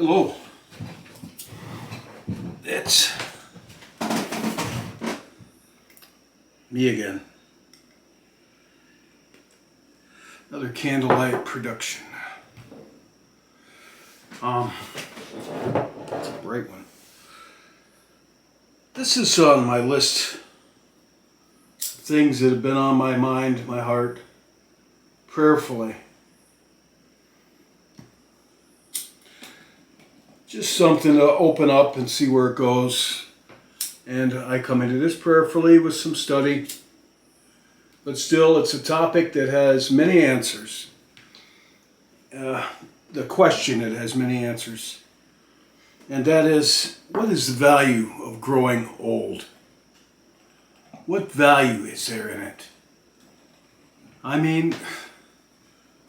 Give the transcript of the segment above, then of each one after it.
Hello. It's me again. Another candlelight production. It's a bright one. This is on my list of things that have been on my mind, my heart, prayerfully. Just something to open up and see where it goes. And I come into this prayerfully with some study. But still, it's a topic that has many answers. The question that has many answers. And that is, what is the value of growing old? What value is there in it? I mean,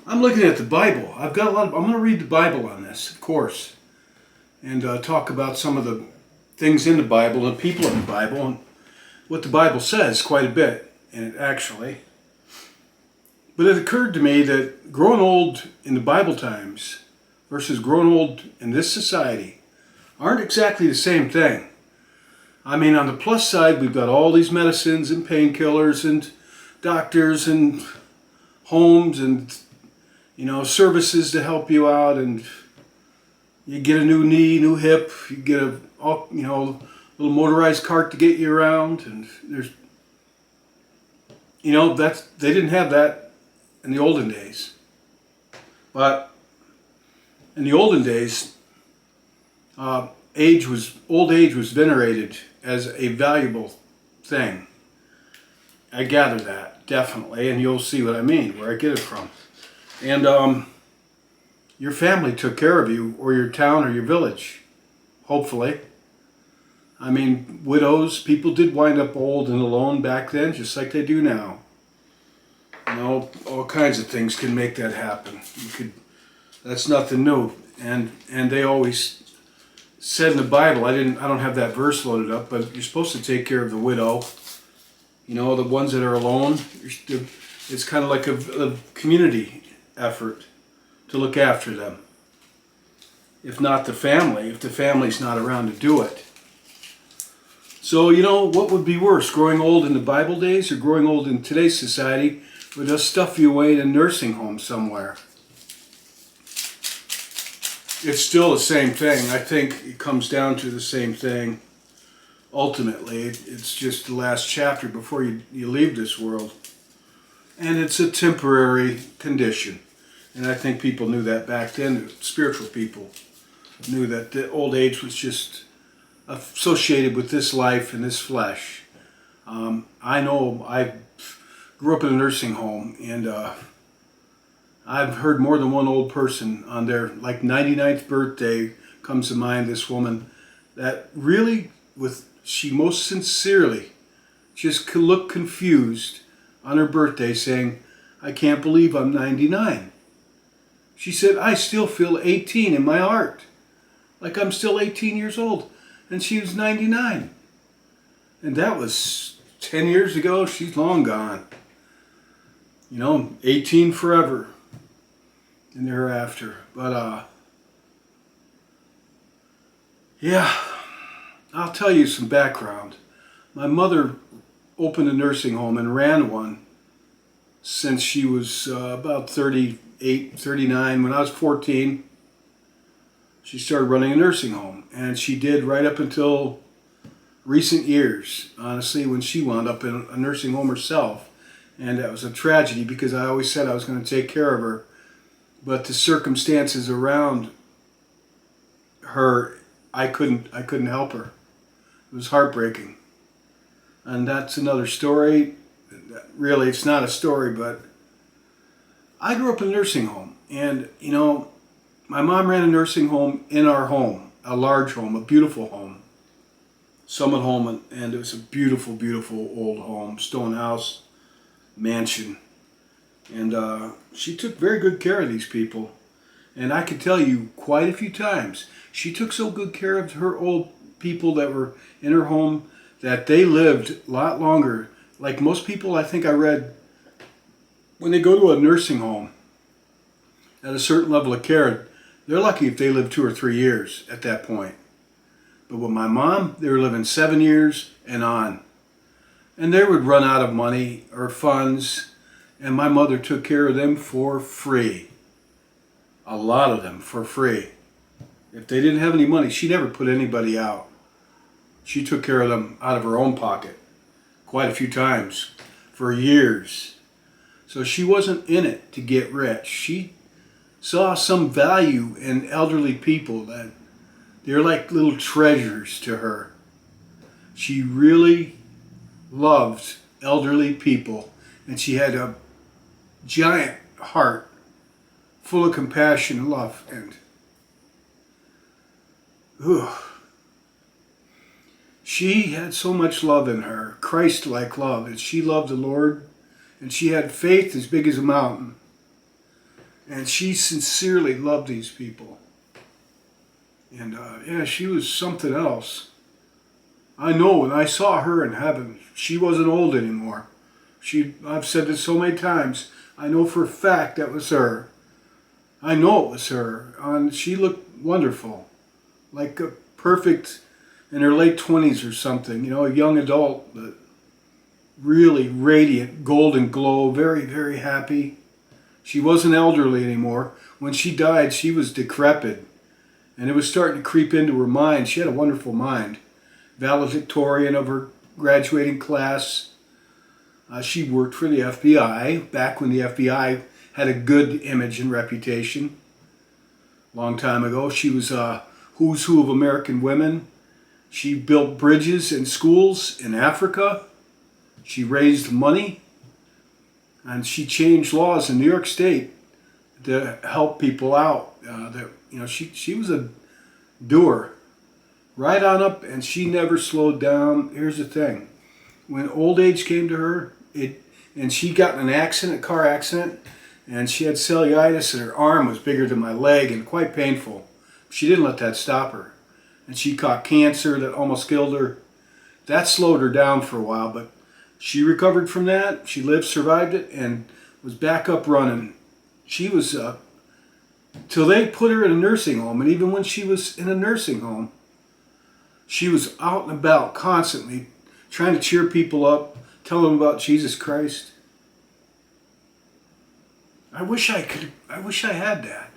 I'm looking at the Bible. I'm going to read the Bible on this, of course. And talk about some of the things in the Bible and people in the Bible and what the Bible says quite a bit in it, actually. But it occurred to me that growing old in the Bible times versus growing old in this society aren't exactly the same thing. I mean, on the plus side, we've got all these medicines and painkillers and doctors and homes and, services to help you out, and you get a new knee, new hip, you get a little motorized cart to get you around, and there's, they didn't have that in the olden days. But in the olden days, old age was venerated as a valuable thing. I gather that, definitely, and you'll see what I mean, where I get it from. And your family took care of you, or your town, or your village, hopefully. I mean, widows, people did wind up old and alone back then, just like they do now. All kinds of things can make that happen. That's nothing new. And they always said in the Bible, I don't have that verse loaded up, but you're supposed to take care of the widow. The ones that are alone. It's kind of like a community effort to look after them. If not the family, if the family's not around to do it. So, what would be worse, growing old in the Bible days or growing old in today's society where they'll stuff you away in a nursing home somewhere? It's still the same thing. I think it comes down to the same thing. Ultimately, it's just the last chapter before you leave this world. And it's a temporary condition. And I think people knew that back then. Spiritual people knew that the old age was just associated with this life and this flesh. I know I grew up in a nursing home, and I've heard more than one old person on their 99th birthday comes to mind. This woman that really, she most sincerely just looked confused on her birthday, saying, "I can't believe I'm 99." She said, "I still feel 18 in my heart, like I'm still 18 years old." And she was 99. And that was 10 years ago. She's long gone. 18 forever and thereafter. But, yeah, I'll tell you some background. My mother opened a nursing home and ran one since she was about 38, 39. When I was 14, she started running a nursing home. And she did right up until recent years, honestly, when she wound up in a nursing home herself. And that was a tragedy because I always said I was going to take care of her. But the circumstances around her, I couldn't help her. It was heartbreaking. And that's another story. Really, it's not a story, but I grew up in a nursing home. And, my mom ran a nursing home in our home, a large home, a beautiful home, Summit Home, and it was a beautiful, beautiful old home, stone house, mansion. And she took very good care of these people. And I can tell you quite a few times, she took so good care of her old people that were in her home that they lived a lot longer. Like most people, I think I read, when they go to a nursing home at a certain level of care, They're lucky if they live 2 or 3 years at that point. But with my mom, they were living 7 years and on. And they would run out of money or funds, and my mother took care of them for free. A lot of them for free. If they didn't have any money, she never put anybody out. She took care of them out of her own pocket quite a few times for years. So she wasn't in it to get rich. She saw some value in elderly people, that they're like little treasures to her. She really loved elderly people, and she had a giant heart full of compassion and love. And she had so much love in her, Christ-like love, and she loved the Lord, and she had faith as big as a mountain. And she sincerely loved these people. And yeah, she was something else. I know when I saw her in heaven, she wasn't old anymore. I've said this so many times, I know for a fact that was her. I know it was her. And she looked wonderful. Like a perfect, in her late 20s or something, you know, a young adult, but really radiant, golden glow, very, very happy. She wasn't elderly anymore. When she died, she was decrepit. And it was starting to creep into her mind. She had a wonderful mind. Valedictorian of her graduating class. She worked for the FBI, back when the FBI had a good image and reputation. Long time ago. She was a who's who of American women. She built bridges and schools in Africa. She raised money. And she changed laws in New York State to help people out. She was a doer. Right on up, and she never slowed down. Here's the thing. When old age came to her, and she got in an accident, a car accident, and she had cellulitis, and her arm was bigger than my leg and quite painful. She didn't let that stop her. And she caught cancer that almost killed her. That slowed her down for a while, but she recovered from that. She lived, survived it, and was back up running. She was, till they put her in a nursing home, and even when she was in a nursing home, she was out and about constantly trying to cheer people up, tell them about Jesus Christ. I wish I had that.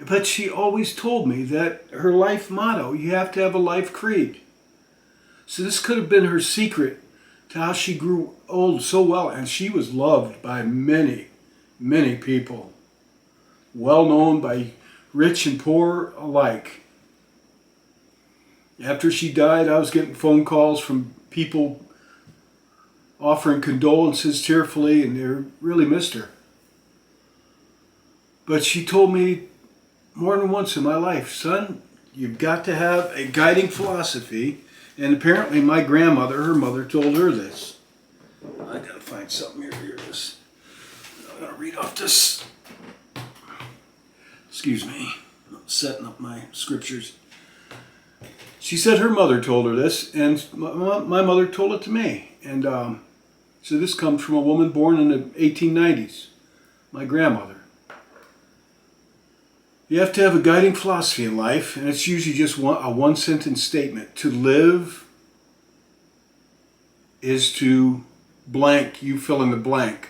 But she always told me that her life motto, you have to have a life creed. So this could have been her secret to how she grew old so well. And she was loved by many, many people. Well known by rich and poor alike. After she died, I was getting phone calls from people offering condolences tearfully, and they really missed her. But she told me more than once in my life, son, you've got to have a guiding philosophy. And apparently my grandmother, her mother, told her this. I gotta find something here. Here it is. I'm gonna read off this. Excuse me. I'm setting up my scriptures. She said her mother told her this, and my mother told it to me. And so this comes from a woman born in the 1890s, my grandmother. You have to have a guiding philosophy in life, and it's usually just a one-sentence statement. To live is to blank, you fill in the blank.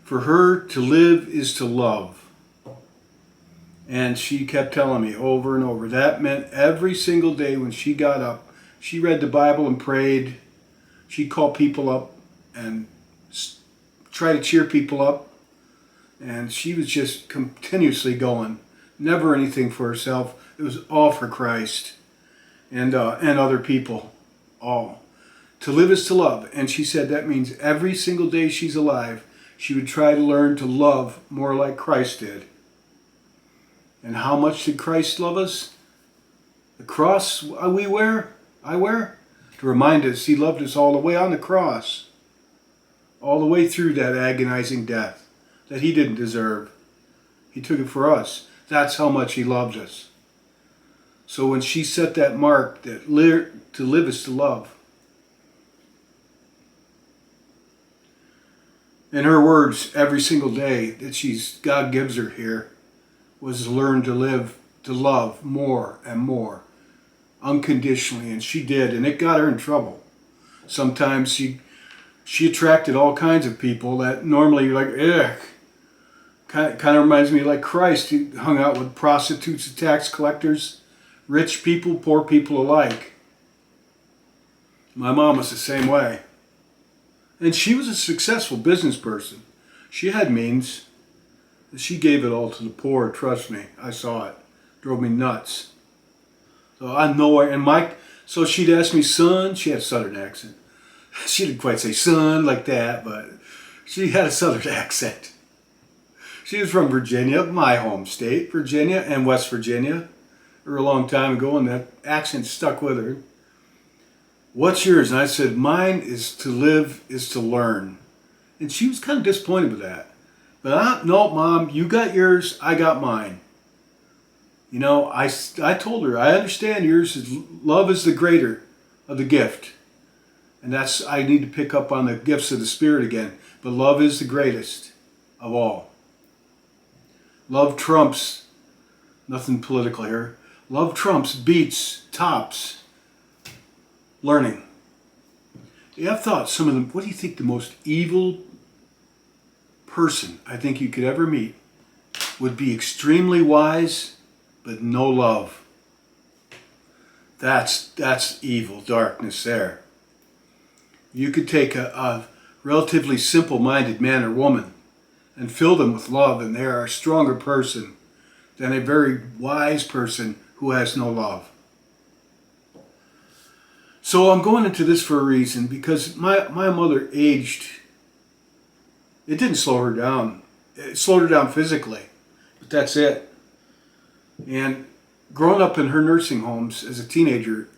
For her, to live is to love. And she kept telling me over and over. That meant every single day when she got up, she read the Bible and prayed. She'd call people up and try to cheer people up. And she was just continuously going. Never anything for herself. It was all for Christ and other people. All. To live is to love. And she said that means every single day she's alive, she would try to learn to love more like Christ did. And how much did Christ love us? The cross I wear, to remind us he loved us all the way on the cross. All the way through that agonizing death that he didn't deserve. He took it for us. That's how much he loved us. So when she set that mark, that to live is to love. In her words, every single day that God gives her here, was to learn to live, to love more and more, unconditionally, and she did, and it got her in trouble. Sometimes she attracted all kinds of people that normally you're like, ugh. Kind of reminds me like Christ. He hung out with prostitutes and tax collectors, rich people, poor people alike. My mom was the same way. And she was a successful business person. She had means. She gave it all to the poor, trust me. I saw it. Drove me nuts. So I know her. And so she'd ask me, son, she had a southern accent. She didn't quite say son like that, but she had a southern accent. She was from Virginia, my home state, Virginia and West Virginia. Or a long time ago, and that accent stuck with her. What's yours? And I said, mine is to live, is to learn. And she was kind of disappointed with that. But no, Mom, you got yours, I got mine. You know, I told her, I understand yours is love is the greater of the gift. And I need to pick up on the gifts of the Spirit again. But love is the greatest of all. Love trumps, nothing political here. Love trumps, beats, tops, learning. Yeah, I've thought some of them, what do you think the most evil person I think you could ever meet would be? Extremely wise, but no love. That's evil, darkness there. You could take a relatively simple-minded man or woman and fill them with love, and they are a stronger person than a very wise person who has no love. So I'm going into this for a reason, because my mother aged. It didn't slow her down. It slowed her down physically, but that's it. And growing up in her nursing homes as a teenager,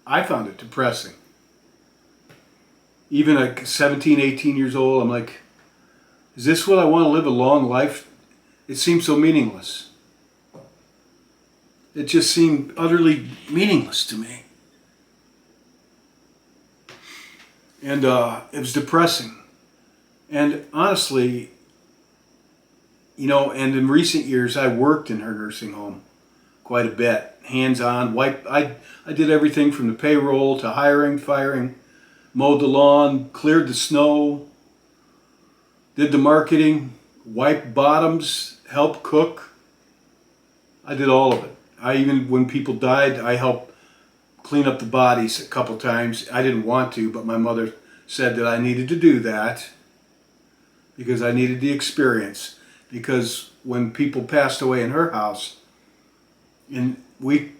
I found it depressing. Even at 17, 18 years old, I'm like, is this what I want to live a long life? It seemed so meaningless. It just seemed utterly meaningless to me. And it was depressing. And honestly, you know, and in recent years, I worked in her nursing home quite a bit, hands-on. I did everything from the payroll to hiring, firing, mowed the lawn, cleared the snow, did the marketing, wiped bottoms, helped cook. I did all of it. When people died, I helped clean up the bodies a couple times. I didn't want to, but my mother said that I needed to do that because I needed the experience. Because when people passed away in her house, and we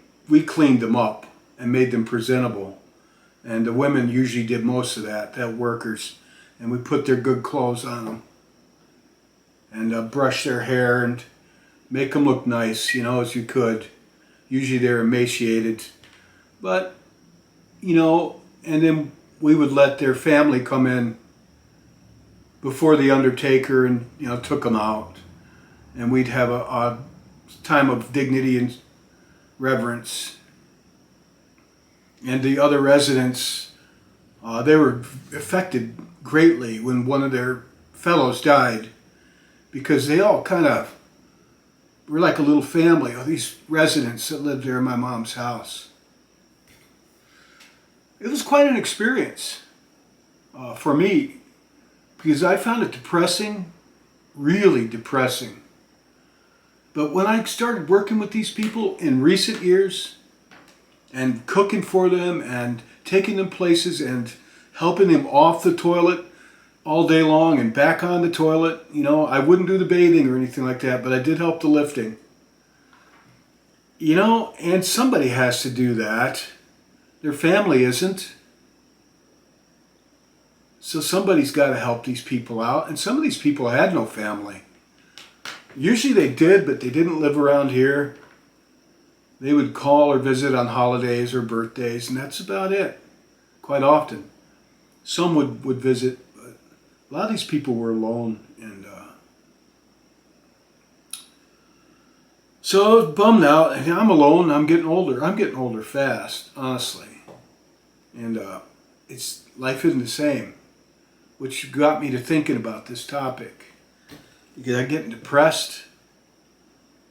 cleaned them up and made them presentable. And the women usually did most of that workers. And we put their good clothes on them and brush their hair and make them look nice, you know, as you could. Usually they're emaciated. But, you know, and then we would let their family come in before the undertaker and, you know, took them out. And we'd have a time of dignity and reverence. And the other residents, they were affected greatly when one of their fellows died, because they all kind of were like a little family of these residents that lived there in my mom's house. It was quite an experience for me, because I found it depressing, really depressing. But when I started working with these people in recent years and cooking for them and taking them places and helping them off the toilet all day long and back on the toilet, you know, I wouldn't do the bathing or anything like that, but I did help the lifting. You know, and somebody has to do that. Their family isn't. So somebody's got to help these people out. And some of these people had no family. Usually they did, but they didn't live around here. They would call or visit on holidays or birthdays, and that's about it, quite often. Some would visit, but a lot of these people were alone. And so I was bummed out. And I'm alone. I'm getting older. I'm getting older fast, honestly. And life isn't the same, which got me to thinking about this topic. Because I'm getting depressed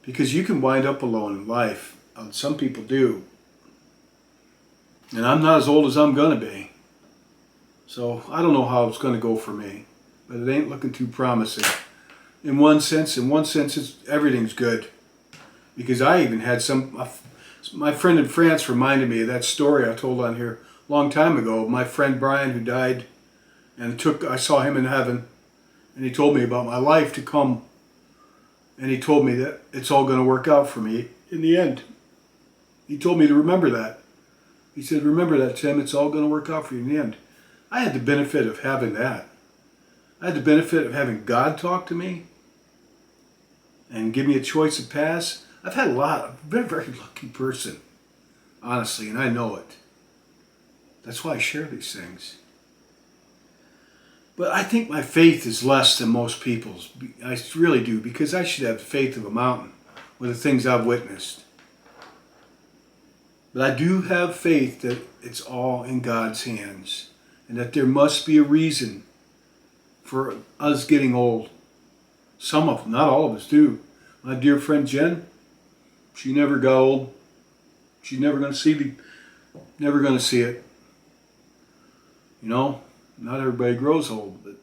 Because you can wind up alone in life. Some people do. And I'm not as old as I'm going to be. So I don't know how it's going to go for me. But it ain't looking too promising. In one sense, everything's good. Because I even had my friend in France reminded me of that story I told on here a long time ago. My friend Brian, who died, and I saw him in heaven. And he told me about my life to come. And he told me that it's all going to work out for me in the end. He told me to remember that. He said, remember that, Tim, it's all going to work out for you in the end. I had the benefit of having that. I had the benefit of having God talk to me and give me a choice of paths. I've had I've been a very lucky person, honestly, and I know it. That's why I share these things. But I think my faith is less than most people's. I really do, because I should have the faith of a mountain with the things I've witnessed. But I do have faith that it's all in God's hands and that there must be a reason for us getting old. Some of them, not all of us do. My dear friend Jen, she never got old. She's never going to see it. You know, not everybody grows old, but